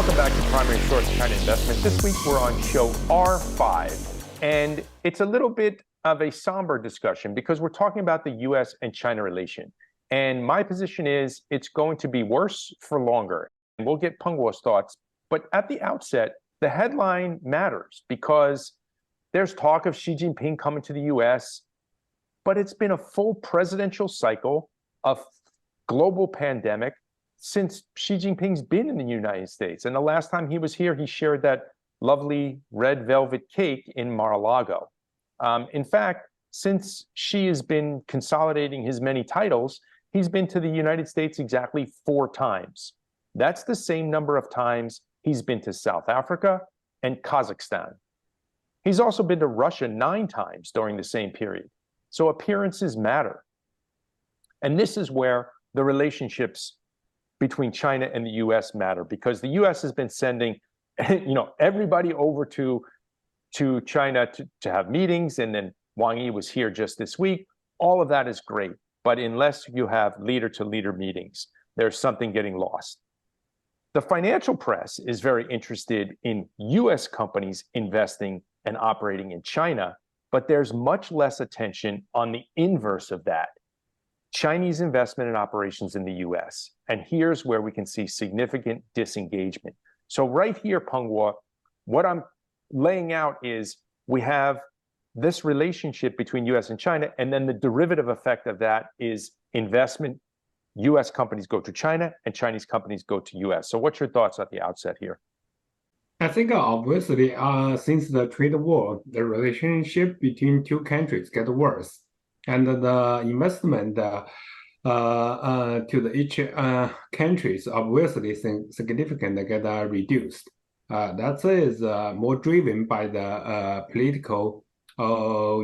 Welcome back to Primary Source China Investment. This week we're on show R5, and it's a little bit of a somber discussion because we're talking about the US and China relation. And my position is it's going to be worse for longer. And we'll get Peng Guo's thoughts. But at the outset, the headline matters because there's talk of Xi Jinping coming to the US, but it's been a full presidential cycle of global pandemic since Xi Jinping's been in the United States. And the last time he was here, he shared that lovely red velvet cake in Mar-a-Lago. In fact, since Xi has been consolidating his many titles, he's been to the United States exactly 4 times. That's the same number of times he's been to South Africa and Kazakhstan. He's also been to Russia 9 times during the same period. So appearances matter. And this is where the relationships between China and the US matter, because the US has been sending everybody over to China to have meetings, and then Wang Yi was here just this week. All of that is great, but unless you have leader-to-leader meetings, there's something getting lost. The financial press is very interested in US companies investing and operating in China, but there's much less attention on the inverse of that, Chinese investment and operations in the US. And here's where we can see significant disengagement. So right here, Peng Guo, what I'm laying out is we have this relationship between US and China, and then the derivative effect of that is investment. US companies go to China and Chinese companies go to US. So what's your thoughts at the outset here? I think obviously since the trade war, the relationship between 2 countries get worse. And the investment to each countries obviously significantly get reduced. That is more driven by the political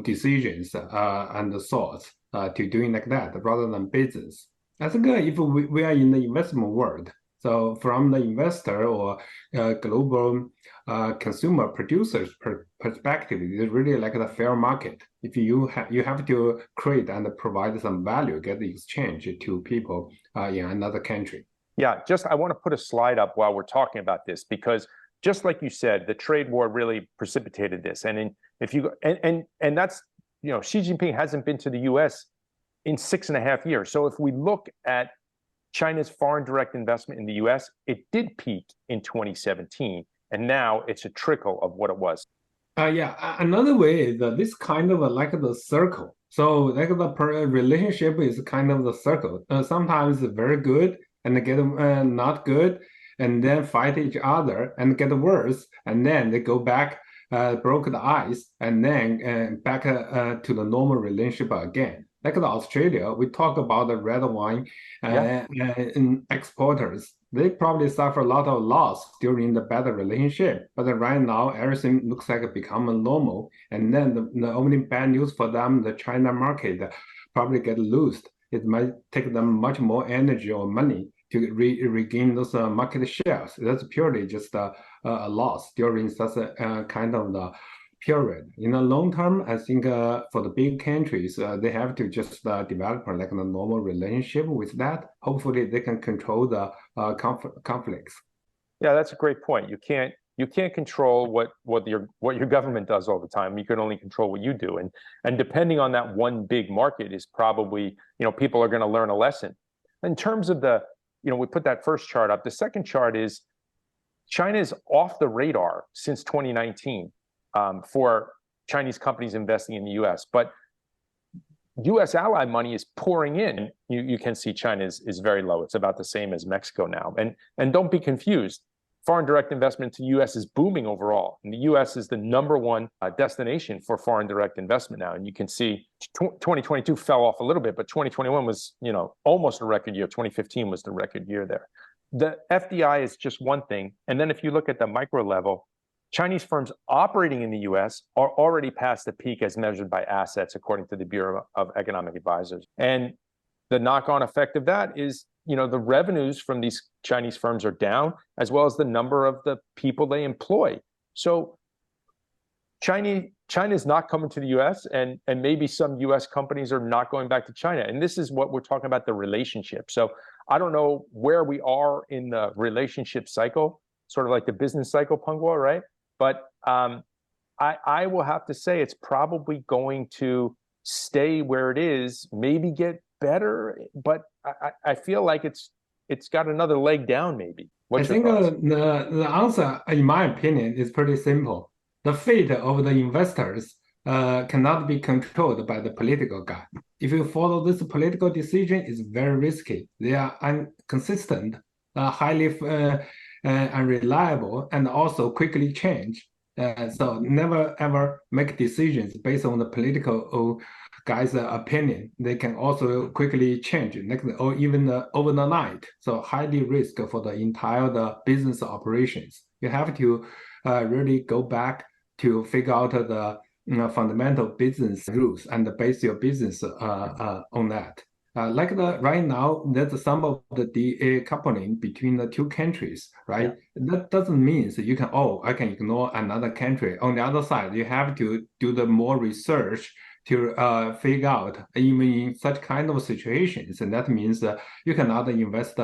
decisions and thoughts to doing like that rather than business. I think if we are in the investment world, so from the investor or global consumer producers perspective, it's really like the fair market. If you have to create and provide some value, get the exchange to people in another country. Yeah, I want to put a slide up while we're talking about this, because just like you said, the trade war really precipitated this. And that's, Xi Jinping hasn't been to the US in 6.5 years. So if we look at China's foreign direct investment in the US, it did peak in 2017, and now it's a trickle of what it was. Another way is this kind of like the circle. So like the relationship is kind of the circle. Sometimes very good and get not good, and then fight each other and get worse, and then they go back, broke the ice, and then back to the normal relationship again. Like the Australia, we talk about the red wine exporters. They probably suffer a lot of loss during the better relationship, but right now everything looks like it become normal. And then the only bad news for them, the China market probably get loosed. It might take them much more energy or money to regain those market shares. That's purely just a loss during such a kind of the period. In the long term, I think for the big countries, they have to just develop like a normal relationship with that. Hopefully, they can control the conflicts. Yeah, that's a great point. You can't control what your government does all the time. You can only control what you do. And depending on that one big market is probably, people are going to learn a lesson. In terms of we put that first chart up. The second chart is China is off the radar since 2019. For Chinese companies investing in the US. But US ally money is pouring in. You can see China is very low. It's about the same as Mexico now. And don't be confused. Foreign direct investment to the US is booming overall. And the US is the #1 destination for foreign direct investment now. And you can see 2022 fell off a little bit, but 2021 was, almost a record year. 2015 was the record year there. The FDI is just one thing. And then if you look at the micro level, Chinese firms operating in the US are already past the peak as measured by assets, according to the Bureau of Economic Advisors. And the knock-on effect of that is, the revenues from these Chinese firms are down, as well as the number of the people they employ. So China is not coming to the US, and maybe some US companies are not going back to China. And this is what we're talking about, the relationship. So I don't know where we are in the relationship cycle, sort of like the business cycle, Peng Guo, right? But I will have to say it's probably going to stay where it is, maybe get better, but I feel like it's got another leg down, maybe. I What's your think thoughts? the answer, in my opinion, is pretty simple. The fate of the investors cannot be controlled by the political guy. If you follow this political decision, it's very risky. They are inconsistent, highly unreliable, and also quickly change. So never ever make decisions based on the political guy's opinion. They can also quickly change next or even over the night. So highly risk for the entire business operations. You have to really go back to figure out the fundamental business rules and base your business on that. Right now, there's some of the decoupling between the two countries, right? Yeah. That doesn't mean that you can, I can ignore another country. On the other side, you have to do the more research to figure out, even in such kind of situations, and that means you cannot invest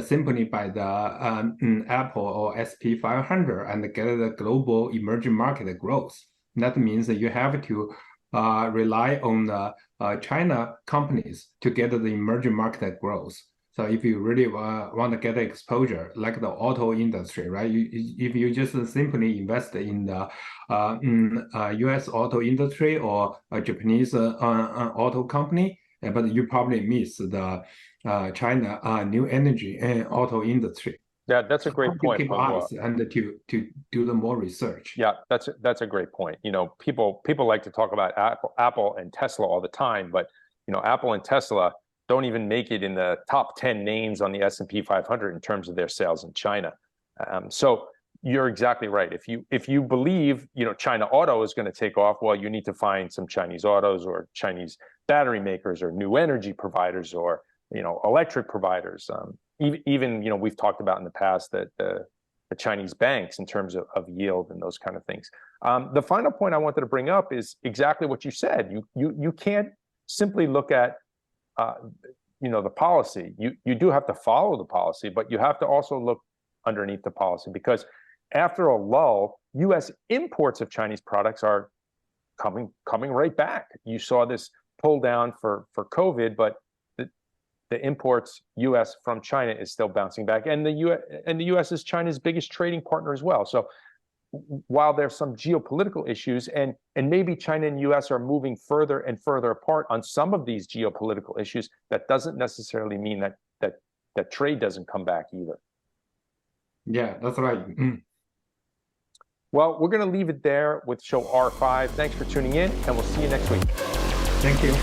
simply by the Apple or SP 500 and get the global emerging market growth. That means that you have to rely on the China companies to get the emerging market growth. So if you really want to get exposure, like the auto industry, right? If you just simply invest in the US auto industry or a Japanese auto company, but you probably miss the China new energy and auto industry. Yeah, that's a great point. Keep eyes and to do the more research. Yeah, that's a great point. You know, people like to talk about Apple and Tesla all the time, but you know, Apple and Tesla don't even make it in the top 10 names on the S&P 500 in terms of their sales in China. So you're exactly right. If you believe, you know, China auto is going to take off, well, you need to find some Chinese autos or Chinese battery makers or new energy providers or, you know, electric providers. Even you know, we've talked about in the past that the Chinese banks in terms of yield and those kind of things. The final point I wanted to bring up is exactly what you said. You can't simply look at you know, the policy. You do have to follow the policy, but you have to also look underneath the policy, because after a lull, U.S. imports of Chinese products are coming right back. You saw this pull down for COVID, but the imports U.S. from China is still bouncing back, and the U.S. is China's biggest trading partner as well. So while there's some geopolitical issues, and maybe China and U.S. are moving further and further apart on some of these geopolitical issues, that doesn't necessarily mean that trade doesn't come back either. Yeah, that's right. Well, we're going to leave it there with show R5. Thanks for tuning in, and we'll see you next week. Thank you.